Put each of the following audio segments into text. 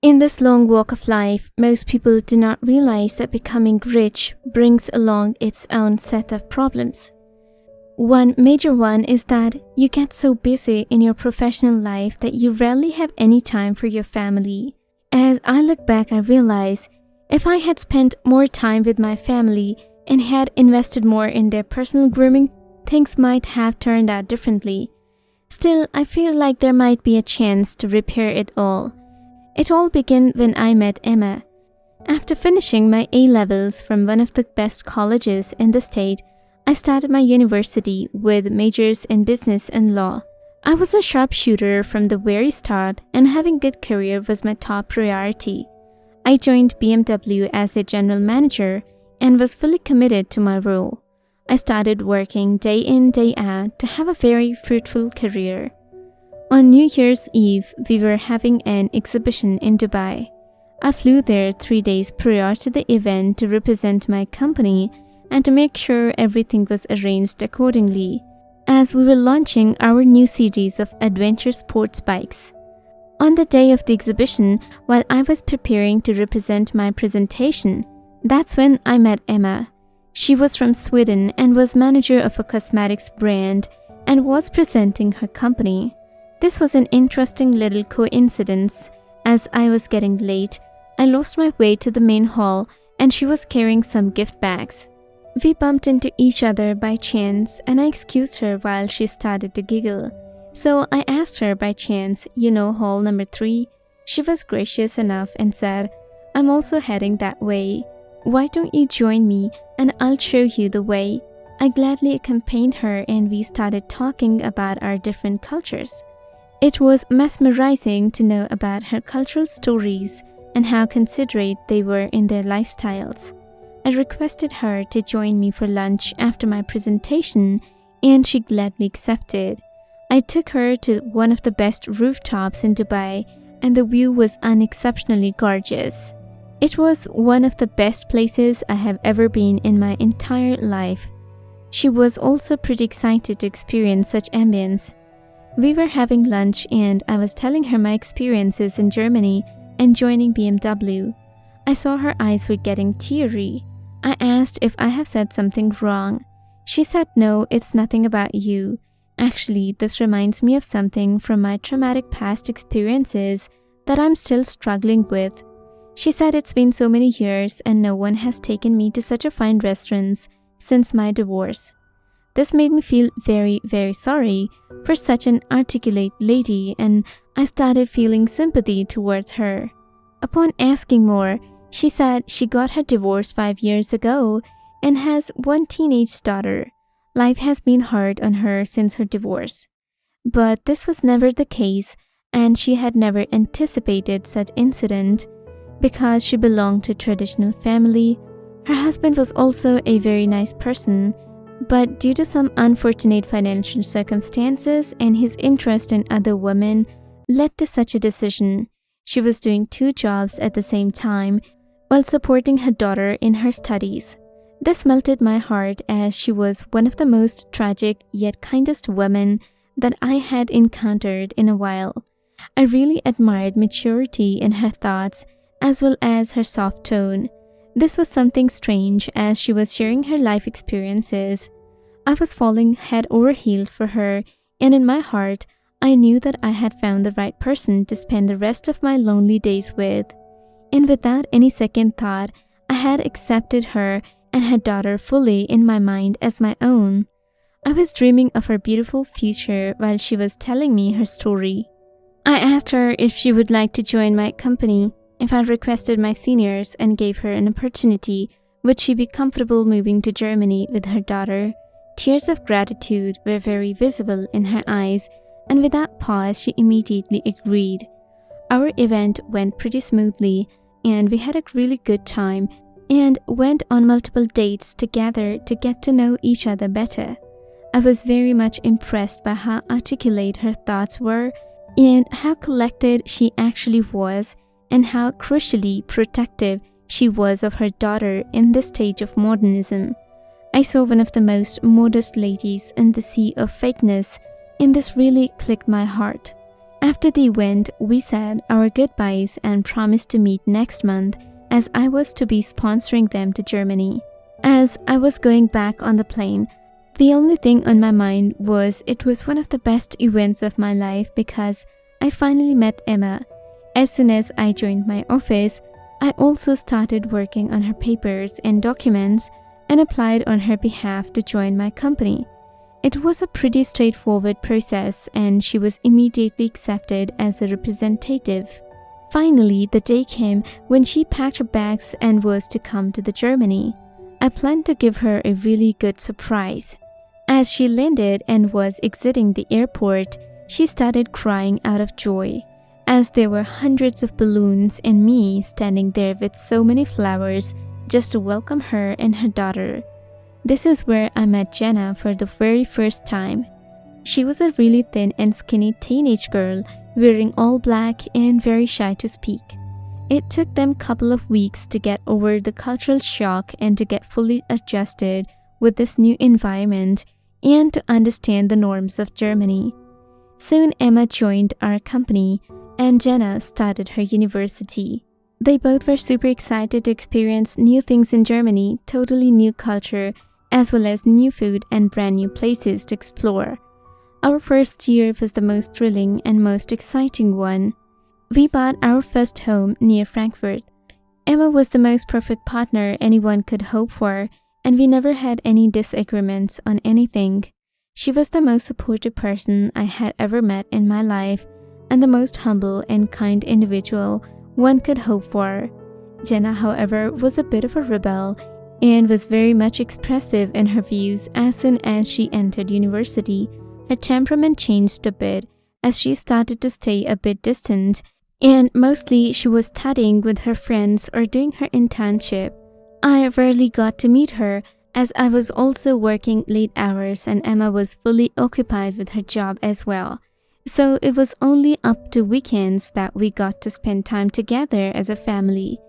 In this long walk of life, most people do not realize that becoming rich brings along its own set of problems. One major one is that you get so busy in your professional life that you rarely have any time for your family. As I look back, I realize if I had spent more time with my family and had invested more in their personal grooming, things might have turned out differently. Still, I feel like there might be a chance to repair it all. It all began when I met Emma. After finishing my A-levels from one of the best colleges in the state, I started my university with majors in business and law. I was a sharpshooter from the very start, and having a good career was my top priority. I joined BMW as their general manager and was fully committed to my role. I started working day in, day out to have a very fruitful career. On New Year's Eve, we were having an exhibition in Dubai. I flew there 3 days prior to the event to represent my company and to make sure everything was arranged accordingly, as we were launching our new series of adventure sports bikes. On the day of the exhibition, while I was preparing to represent my presentation, that's when I met Emma. She was from Sweden and was manager of a cosmetics brand and was presenting her company. This was an interesting little coincidence. As I was getting late, I lost my way to the main hall and she was carrying some gift bags. We bumped into each other by chance and I excused her while she started to giggle. So I asked her by chance, hall number 3? She was gracious enough and said, "I'm also heading that way. Why don't you join me and I'll show you the way?" I gladly accompanied her and we started talking about our different cultures. It was mesmerizing to know about her cultural stories and how considerate they were in their lifestyles. I requested her to join me for lunch after my presentation and she gladly accepted. I took her to one of the best rooftops in Dubai and the view was unexceptionally gorgeous. It was one of the best places I have ever been in my entire life. She was also pretty excited to experience such ambience. We were having lunch and I was telling her my experiences in Germany and joining BMW. I saw her eyes were getting teary. I asked if I have said something wrong. She said, "No, it's nothing about you. Actually, this reminds me of something from my traumatic past experiences that I'm still struggling with." She said it's been so many years and no one has taken me to such a fine restaurants since my divorce. This made me feel very, very sorry for such an articulate lady and I started feeling sympathy towards her. Upon asking more, she said she got her divorce 5 years ago and has one teenage daughter. Life has been hard on her since her divorce. But this was never the case and she had never anticipated such incident because she belonged to a traditional family. Her husband was also a very nice person, but due to some unfortunate financial circumstances and his interest in other women led to such a decision. She was doing 2 jobs at the same time while supporting her daughter in her studies. This melted my heart as she was one of the most tragic yet kindest women that I had encountered in a while. I really admired maturity in her thoughts as well as her soft tone. This was something strange as she was sharing her life experiences. I was falling head over heels for her, and in my heart, I knew that I had found the right person to spend the rest of my lonely days with. And without any second thought, I had accepted her and her daughter fully in my mind as my own. I was dreaming of her beautiful future while she was telling me her story. I asked her if she would like to join my company. If I requested my seniors and gave her an opportunity, would she be comfortable moving to Germany with her daughter? Tears of gratitude were very visible in her eyes, and without pause, she immediately agreed. Our event went pretty smoothly, and we had a really good time and went on multiple dates together to get to know each other better. I was very much impressed by how articulate her thoughts were and how collected she actually was, and how crucially protective she was of her daughter in this stage of modernism. I saw one of the most modest ladies in the sea of fakeness, and this really clicked my heart. After the event, we said our goodbyes and promised to meet next month as I was to be sponsoring them to Germany. As I was going back on the plane, the only thing on my mind was it was one of the best events of my life because I finally met Emma. As soon as I joined my office, I also started working on her papers and documents and applied on her behalf to join my company. It was a pretty straightforward process and she was immediately accepted as a representative. Finally, the day came when she packed her bags and was to come to Germany. I planned to give her a really good surprise. As she landed and was exiting the airport, she started crying out of joy, as there were hundreds of balloons and me standing there with so many flowers just to welcome her and her daughter. This is where I met Jenna for the very first time. She was a really thin and skinny teenage girl wearing all black and very shy to speak. It took them a couple of weeks to get over the cultural shock and to get fully adjusted with this new environment and to understand the norms of Germany. Soon Emma joined our company and Jenna started her university. They both were super excited to experience new things in Germany, totally new culture, as well as new food and brand new places to explore. Our first year was the most thrilling and most exciting one. We bought our first home near Frankfurt. Emma was the most perfect partner anyone could hope for, and we never had any disagreements on anything. She was the most supportive person I had ever met in my life, and the most humble and kind individual one could hope for. Jenna, however, was a bit of a rebel and was very much expressive in her views. As soon as she entered university, her temperament changed a bit as she started to stay a bit distant, and mostly she was studying with her friends or doing her internship. I rarely got to meet her as I was also working late hours and Emma was fully occupied with her job as well. So it was only up to weekends that we got to spend time together as a family.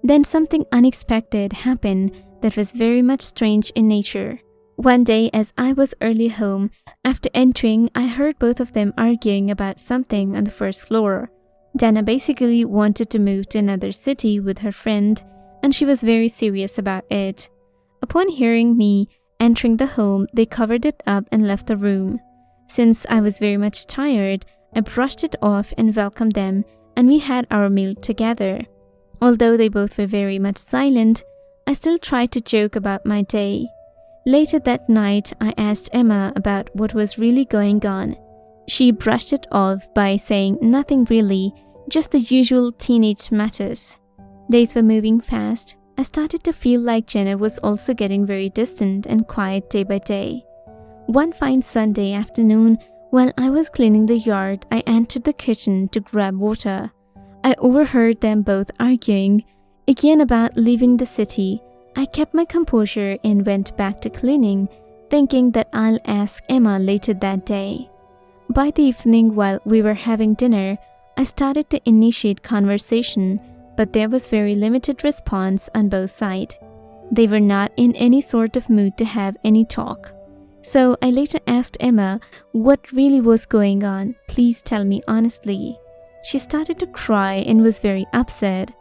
Then something unexpected happened that was very much strange in nature. One day as I was early home, after entering, I heard both of them arguing about something on the first floor. Jenna basically wanted to move to another city with her friend, and she was very serious about it. Upon hearing me entering the home, they covered it up and left the room. Since I was very much tired, I brushed it off and welcomed them, and we had our meal together. Although they both were very much silent, I still tried to joke about my day. Later that night, I asked Emma about what was really going on. She brushed it off by saying nothing really, just the usual teenage matters. Days were moving fast. I started to feel like Jenna was also getting very distant and quiet day by day. One fine Sunday afternoon, while I was cleaning the yard, I entered the kitchen to grab water. I overheard them both arguing, again about leaving the city. I kept my composure and went back to cleaning, thinking that I'll ask Emma later that day. By the evening, while we were having dinner, I started to initiate conversation, but there was very limited response on both sides. They were not in any sort of mood to have any talk. So I later asked Emma what really was going on. Please tell me honestly. She started to cry and was very upset.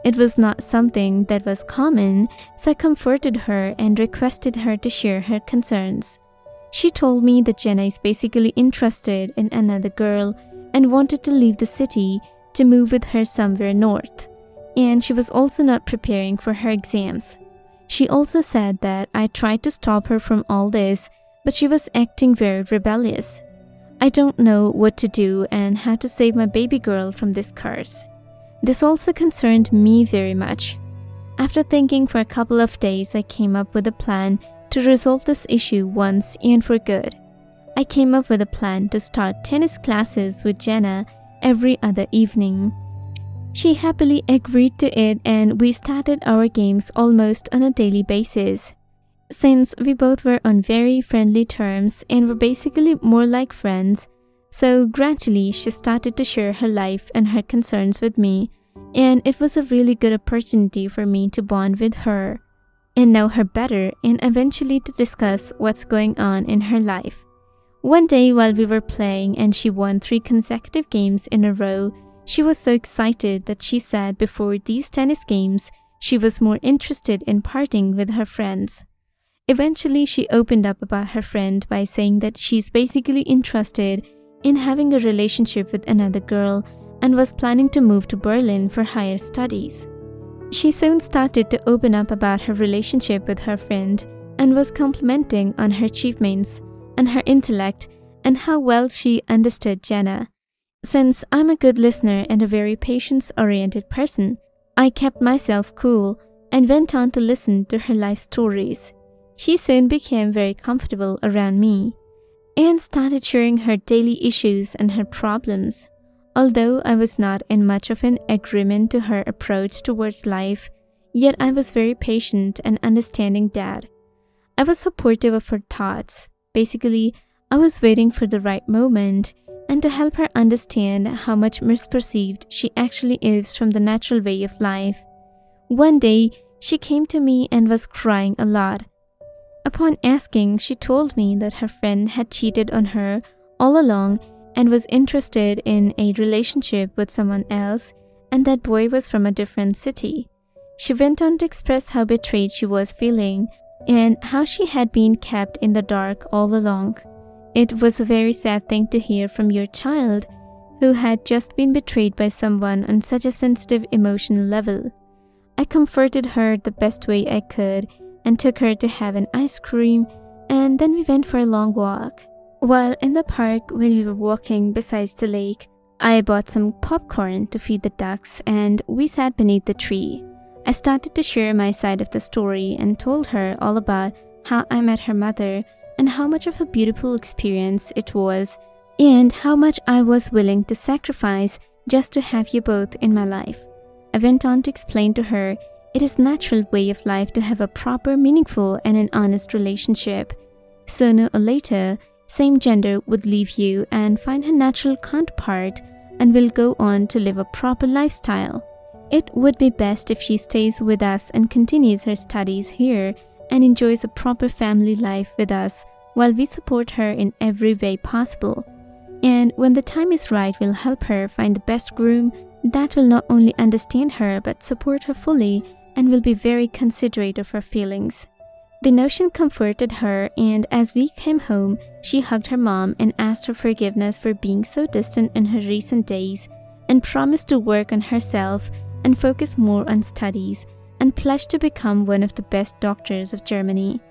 It was not something that was common, so I comforted her and requested her to share her concerns. She told me that Jenna is basically interested in another girl and wanted to leave the city to move with her somewhere north, and she was also not preparing for her exams. She also said that I tried to stop her from all this, but she was acting very rebellious. I don't know what to do and how to save my baby girl from this curse. This also concerned me very much. After thinking for a couple of days, I came up with a plan to resolve this issue once and for good. I came up with a plan to start tennis classes with Jenna every other evening. She happily agreed to it and we started our games almost on a daily basis. Since we both were on very friendly terms and were basically more like friends, so gradually she started to share her life and her concerns with me, and it was a really good opportunity for me to bond with her and know her better and eventually to discuss what's going on in her life. One day while we were playing and she won 3 consecutive games in a row, she was so excited that she said before these tennis games, she was more interested in partying with her friends. Eventually, she opened up about her friend by saying that she's basically interested in having a relationship with another girl and was planning to move to Berlin for higher studies. She soon started to open up about her relationship with her friend and was complimenting on her achievements and her intellect and how well she understood Jenna. Since I'm a good listener and a very patience-oriented person, I kept myself cool and went on to listen to her life stories. She soon became very comfortable around me and started sharing her daily issues and her problems. Although I was not in much of an agreement to her approach towards life, yet I was very patient and understanding that. I was supportive of her thoughts. Basically, I was waiting for the right moment and to help her understand how much misperceived she actually is from the natural way of life. One day, she came to me and was crying a lot. Upon asking, she told me that her friend had cheated on her all along and was interested in a relationship with someone else, and that boy was from a different city. She went on to express how betrayed she was feeling and how she had been kept in the dark all along. It was a very sad thing to hear from your child who had just been betrayed by someone on such a sensitive emotional level. I comforted her the best way I could and took her to have an ice cream, and then we went for a long walk. While in the park, when we were walking beside the lake, I bought some popcorn to feed the ducks and we sat beneath the tree. I started to share my side of the story and told her all about how I met her mother and how much of a beautiful experience it was and how much I was willing to sacrifice just to have you both in my life. I went on to explain to her it is a natural way of life to have a proper, meaningful, and an honest relationship. Sooner or later, same gender would leave you and find her natural counterpart and will go on to live a proper lifestyle. It would be best if she stays with us and continues her studies here and enjoys a proper family life with us while we support her in every way possible. And when the time is right, we'll help her find the best groom that will not only understand her but support her fully and will be very considerate of her feelings. The notion comforted her, and as we came home, she hugged her mom and asked her forgiveness for being so distant in her recent days and promised to work on herself and focus more on studies and pledged to become one of the best doctors of Germany.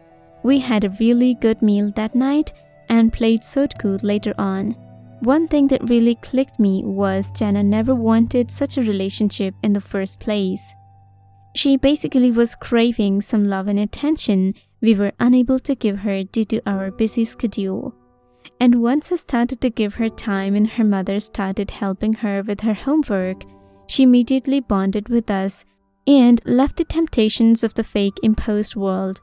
We had a really good meal that night and played Sudoku later on. One thing that really clicked me was Jenna never wanted such a relationship in the first place. She basically was craving some love and attention we were unable to give her due to our busy schedule. And once I started to give her time and her mother started helping her with her homework, she immediately bonded with us and left the temptations of the fake imposed world